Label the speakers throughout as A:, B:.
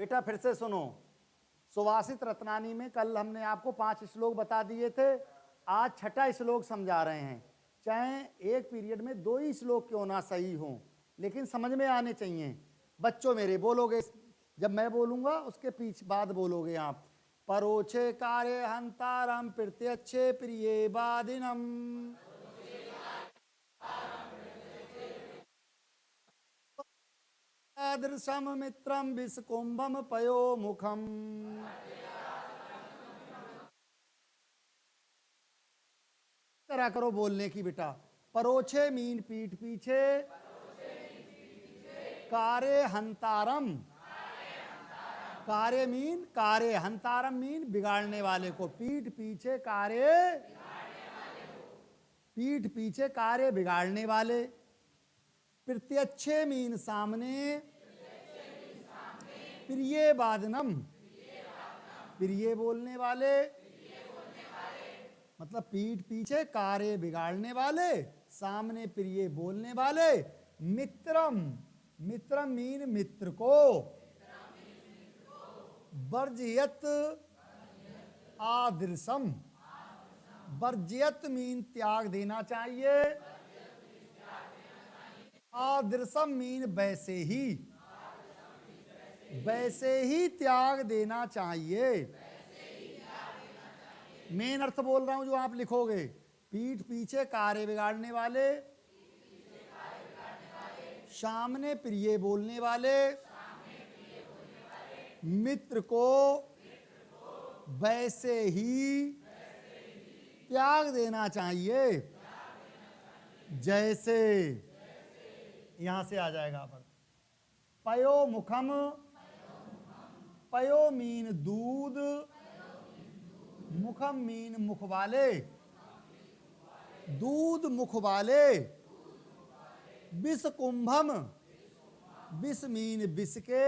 A: बेटा फिर से सुनो, सुवासित रत्नानी में कल हमने आपको 5 श्लोक बता दिए थे, आज 6ठा श्लोक समझा रहे हैं। चाहे एक पीरियड में 2 ही श्लोक क्यों ना सही हो, लेकिन समझ में आने चाहिए। बच्चों मेरे बोलोगे, जब मैं बोलूंगा उसके पीछे बाद बोलोगे आप। परोछे कार्य हंतारम प्रत्यक्षे प्रिये बादिनम, दृशम मित्रम विषकुंभम पयो मुखम। करा करो बोलने की बेटा। परोछे मीन पीठ पीछे, कार्य हंतारम, कार्य मीन कार्य, हंतारम मीन बिगाड़ने वाले को, पीठ पीछे कार्य, पीठ पीछे कार्य बिगाड़ने वाले। प्रत्यक्षे मीन सामने, प्रिय वादनम, प्रिय बोलने वाले, मतलब पीठ पीछे कार्य बिगाड़ने वाले, सामने प्रिय बोलने वाले। मित्रम, मित्रम मीन मित्र को, वर्जयत आदृशम, वर्जयत मीन त्याग देना चाहिए, आदृशम मीन वैसे ही, वैसे ही त्याग देना चाहिए। मेन अर्थ बोल रहा हूं जो आप लिखोगे, पीठ पीछे कार्य बिगाड़ने वाले, सामने प्रिय बोलने वाले, मित्र को वैसे ही त्याग देना चाहिए जैसे, यहां से आ जाएगा पर। पयो मुखम, पयो मीन दूध, मुखम मीन मुख वाले, दूध मुख वाले। विष कुंभम, विष मीन विष के,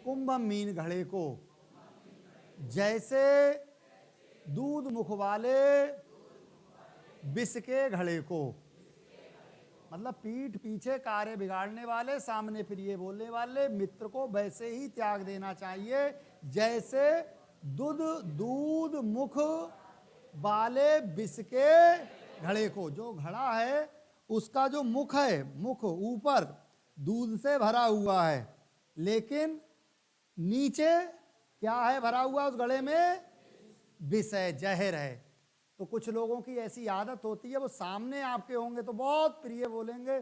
A: कुंभम मीन घड़े को। जैसे दूध मुख वाले विष के घड़े को, मतलब पीठ पीछे कार्य बिगाड़ने वाले, सामने प्रिय बोलने वाले मित्र को वैसे ही त्याग देना चाहिए जैसे दूध, दूध मुख वाले विष के घड़े को। जो घड़ा है उसका जो मुख है, मुख ऊपर दूध से भरा हुआ है, लेकिन नीचे क्या है भरा हुआ उस घड़े में? विष है, जहर है। तो कुछ लोगों की ऐसी आदत होती है, वो सामने आपके होंगे तो बहुत प्रिय बोलेंगे,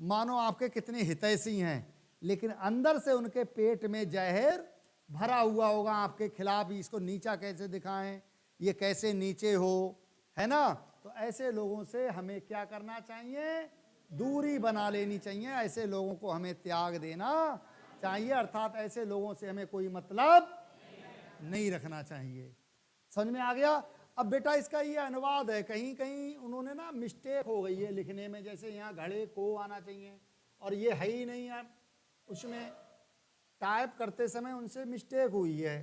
A: मानो आपके कितने हितैषी हैं, लेकिन अंदर से उनके पेट में जहर भरा हुआ होगा आपके खिलाफ। इसको नीचा कैसे दिखाएं, ये कैसे नीचे हो, है ना। तो ऐसे लोगों से हमें क्या करना चाहिए? दूरी बना लेनी चाहिए। ऐसे लोगों को हमें त्याग देना चाहिए, अर्थात ऐसे लोगों से हमें कोई मतलब नहीं रखना चाहिए। समझ में आ गया? अब बेटा इसका ये अनुवाद है, कहीं कहीं उन्होंने ना मिस्टेक हो गई है लिखने में, जैसे यहाँ घड़े को आना चाहिए और ये है ही नहीं है, उसमें टाइप करते समय उनसे मिस्टेक हुई है।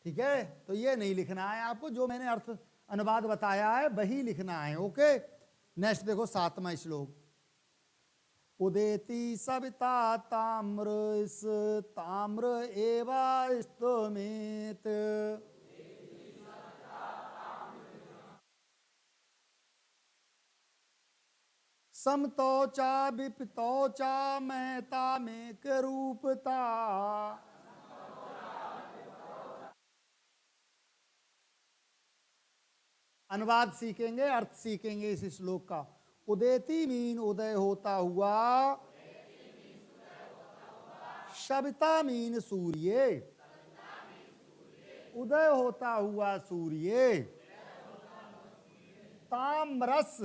A: ठीक है, तो ये नहीं लिखना है आपको, जो मैंने अर्थ अनुवाद बताया है वही लिखना है। ओके, नेक्स्ट देखो 7वां श्लोक। उदेति सविता ताम्र इस ताम्र एवा स्तोमेत, समतो चा विपितो चा महता में रूपता। अनुवाद सीखेंगे, अर्थ सीखेंगे इस श्लोक का। उदेति मीन उदय होता हुआ, सविता मीन सूर्य, उदय होता हुआ सूर्य। ताम्रस,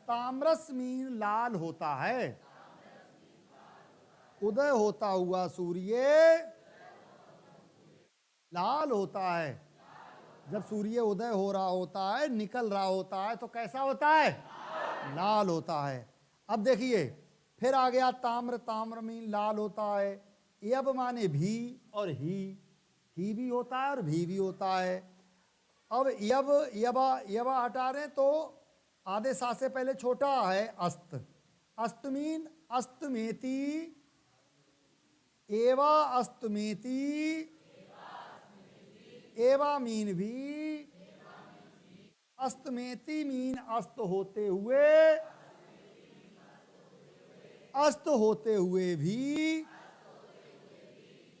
A: ताम्रस मीन लाल होता है, उदय होता हुआ सूर्य लाल होता है। जब सूर्य उदय हो रहा होता है, निकल रहा होता है, तो कैसा होता है? लाल होता है। अब देखिए फिर आ गया ताम्र, ताम्र मीन लाल होता है। यब माने भी और ही भी होता है और भी होता है। अब यब, यबा, यबा हटा रहे तो आधे सा से पहले छोटा है अस्त, अस्त मीन अस्तमेति, एवा अस्तमेति, एवा मीन भी, अस्तमेति मीन अस्त होते हुए, अस्त होते हुए भी,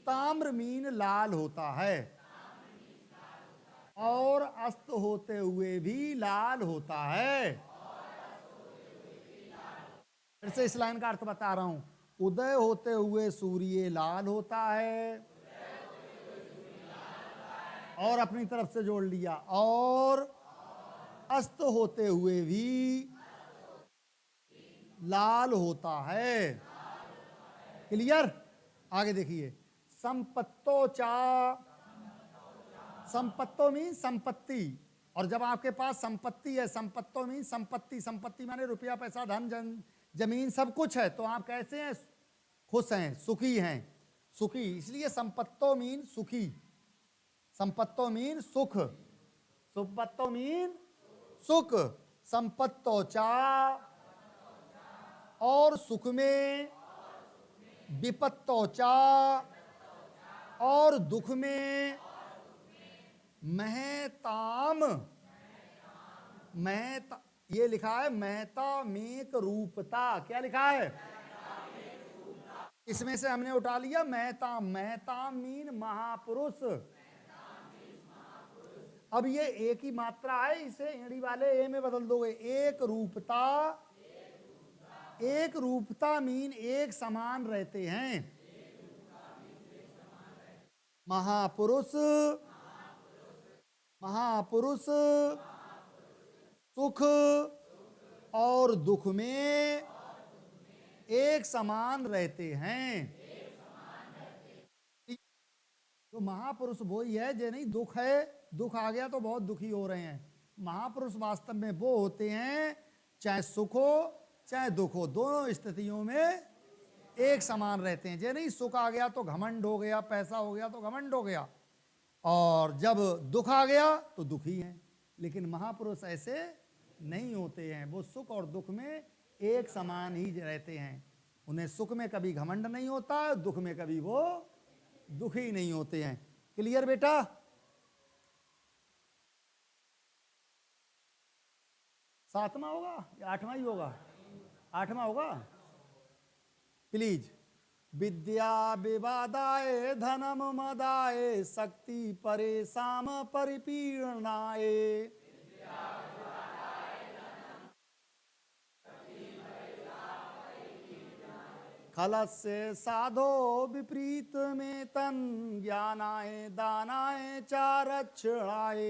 A: ताम्र मीन लाल होता है, और अस्त होते हुए भी लाल होता है। फिर से इस लाइन का अर्थ बता रहा हूं। उदय होते हुए सूर्य लाल होता है, और अपनी तरफ से जोड़ लिया, और अस्त होते हुए भी लाल होता है। क्लियर? आगे देखिए, संपत्तो चा, संपत्तो मीन संपत्ति, और जब आपके पास संपत्ति है, संपत्तो मीन संपत्ति, संपत्ति माने रुपया पैसा धन जमीन सब कुछ है, तो आप कैसे हैं? खुश हैं, सुखी हैं, सुखी, इसलिए संपत्तो मीन सुखी, संपत्तो मीन सुख, संपत्तो मीन सुख, संपत्तो चा, और सुख में, विपत्तो चा, और दुख में, महताम, महता, ये लिखा है महता मेक रूपता, क्या लिखा है? इसमें से हमने उठा लिया महताम, महताम मीन महापुरुष। अब ये एक ही मात्रा है, इसे एड़ी वाले ए में बदल दोगे, एक रूपता, एक रूपता मीन एक समान रहते हैं, महापुरुष, महापुरुष सुख और दुख में एक समान रहते हैं। तो महापुरुष वो ही है जो नहीं दुख है, दुख आ गया तो बहुत दुखी हो रहे हैं। महापुरुष वास्तव में वो होते हैं चाहे सुख हो चाहे दुख हो, दोनों स्थितियों में एक समान रहते हैं। जे नहीं सुख आ गया तो घमंड हो गया, पैसा हो गया तो घमंड हो गया, और जब दुख आ गया तो दुखी हैं। लेकिन महापुरुष ऐसे नहीं होते हैं, वो सुख और दुख में एक समान ही रहते हैं। उन्हें सुख में कभी घमंड नहीं होता, दुख में कभी वो दुखी नहीं होते हैं। क्लियर बेटा? सातवां होगा या आठवां ही होगा? आठवां होगा। प्लीज। विद्या विवादाय धनम मदाय शक्ति परेशान परिपीड़नाय, खलस्य साधो विपरीत में तन ज्ञानाय दानाय चारक्षणाय।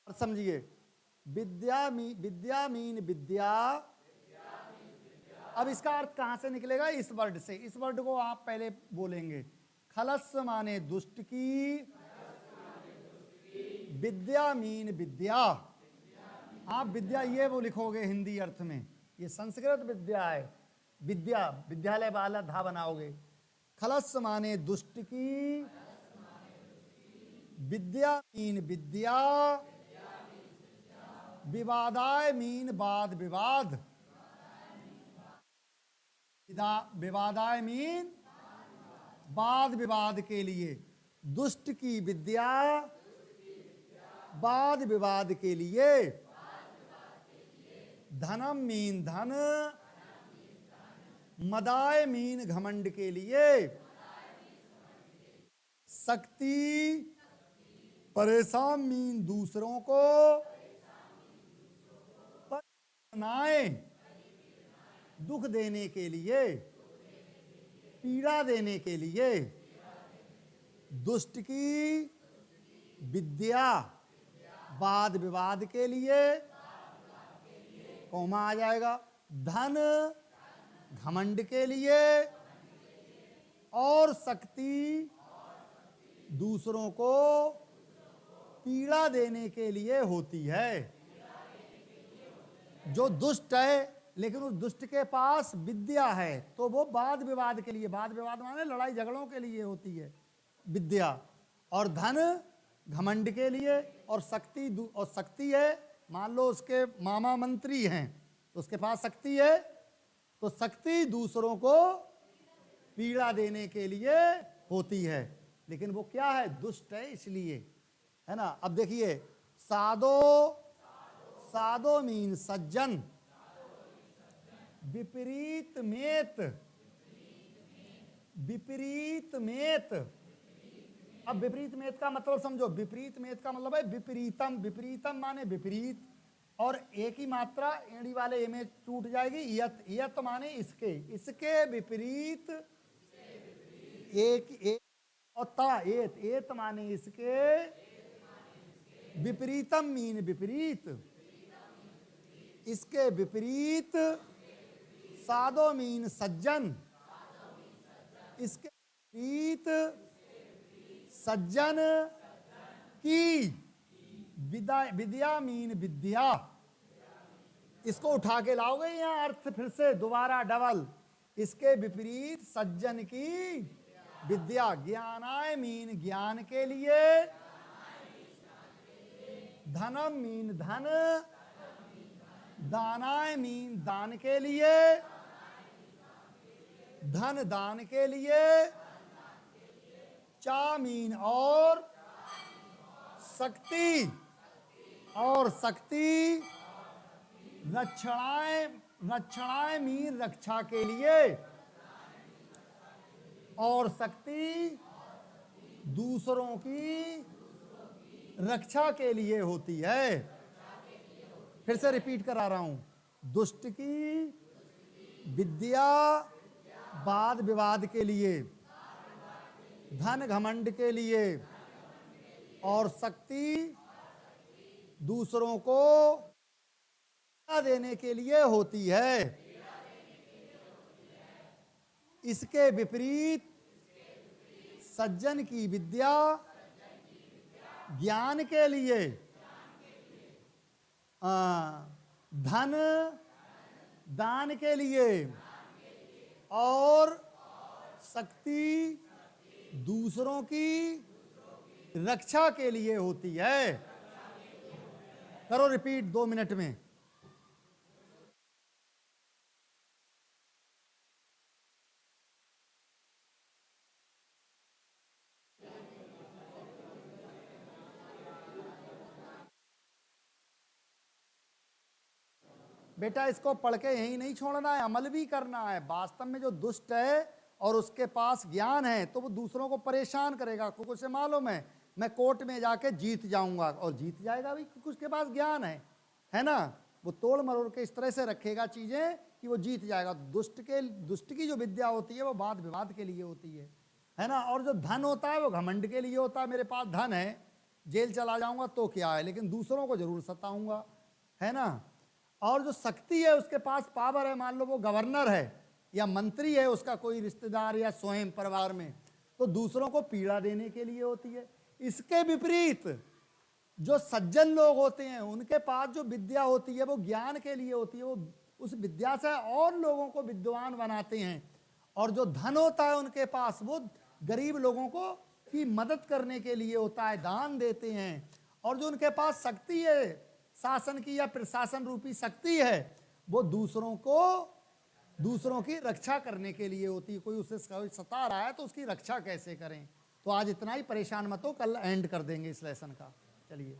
A: समझिए, विद्या मीन विद्या, अब इसका अर्थ कहां से निकलेगा? इस वर्ड से। इस वर्ड को आप पहले बोलेंगे। खलस माने दुष्ट की, विद्या मीन विद्या, आप विद्या ये वो लिखोगे हिंदी अर्थ में, ये संस्कृत विद्या है। विद्या विद्यालय वाला धा बनाओगे। खलस माने दुष्ट की, विद्या मीन विद्या, विवादाय मीन वाद विवाद, विवादाय मीन वाद विवाद के लिए, दुष्ट की विद्या वाद विवाद के लिए, धनम मीन धन, मदाय मीन घमंड के लिए, शक्ति परेशान मीन दूसरों को, दुख देने के लिए, पीड़ा देने के लिए, दुष्ट की विद्या वाद विवाद के लिए, कौमा आ जाएगा, धन घमंड के लिए, और शक्ति दूसरों को पीड़ा देने के लिए होती है। जो दुष्ट है लेकिन उस दुष्ट के पास विद्या है तो वो वाद विवाद के लिए, वाद विवाद माने लड़ाई झगड़ों के लिए होती है विद्या, और धन घमंड के लिए, और शक्ति है मान लो उसके मामा मंत्री हैं तो उसके पास शक्ति है, तो शक्ति दूसरों को पीड़ा देने के लिए होती है, लेकिन वो क्या है, दुष्ट है इसलिए, है ना। अब देखिए, साधो, साधो मीन सज्जन, विपरीत मेत, विपरीत मेत। अब विपरीत मेत का मतलब समझो, विपरीत मेत का मतलब है विपरीतम, विपरीतम माने विपरीत, और एक ही मात्रा एड़ी वाले ए में टूट जाएगी, यत, यत माने इसके, इसके विपरीत, एक और ता एत, एत माने इसके, विपरीतम मीन विपरीत, इसके विपरीत, साधो मीन सज्जन, इसके विपरीत सज्जन की, विद्या मीन विद्या। इसको उठा के लाओगे यहाँ अर्थ फिर से दोबारा डबल, इसके विपरीत सज्जन की विद्या। ज्ञानाय मीन ज्ञान के लिए, धनम मीन धन, दानाय मीन दान के लिए, धन दान के लिए, चा मीन और, शक्ति, और शक्ति, रक्षणाय, रक्षणाय मीन रक्षा के लिए, और शक्ति दूसरों की रक्षा के लिए होती है। फिर से रिपीट करा रहा हूं, दुष्ट की विद्या वाद विवाद के लिए, धन घमंड के लिए, और शक्ति दूसरों को पीड़ा देने के लिए होती है। इसके विपरीत सज्जन की विद्या ज्ञान के लिए, धन दान के लिए, और शक्ति दूसरों की रक्षा के लिए होती है। करो रिपीट 2 मिनट में। बेटा इसको पढ़ के यही नहीं छोड़ना है, अमल भी करना है। वास्तव में जो दुष्ट है और उसके पास ज्ञान है तो वो दूसरों को परेशान करेगा, क्योंकि उसे मालूम है मैं कोर्ट में जाके जीत जाऊंगा, और जीत जाएगा भी क्योंकि उसके पास ज्ञान है ना। वो तोड़ मरोड़ के इस तरह से रखेगा चीजें कि वो जीत जाएगा। दुष्ट की जो विद्या होती है वो वाद विवाद के लिए होती है ना। और जो धन होता है वो घमंड के लिए होता है, मेरे पास धन है, जेल चला जाऊंगा तो क्या है, लेकिन दूसरों को जरूर सताऊंगा, है ना। और जो शक्ति है उसके पास पावर है, मान लो वो गवर्नर है या मंत्री है, उसका कोई रिश्तेदार या स्वयं परिवार में, तो दूसरों को पीड़ा देने के लिए होती है। इसके विपरीत जो सज्जन लोग होते हैं उनके पास जो विद्या होती है वो ज्ञान के लिए होती है, वो उस विद्या से और लोगों को विद्वान बनाते हैं। और जो धन होता है उनके पास वो गरीब लोगों को की मदद करने के लिए होता है, दान देते हैं। और जो उनके पास शक्ति है, शासन की या प्रशासन रूपी शक्ति है, वो दूसरों की रक्षा करने के लिए होती है। कोई उसे सता रहा है तो उसकी रक्षा कैसे करें। तो आज इतना ही, परेशान मत हो, कल एंड कर देंगे इस लेसन का। चलिए।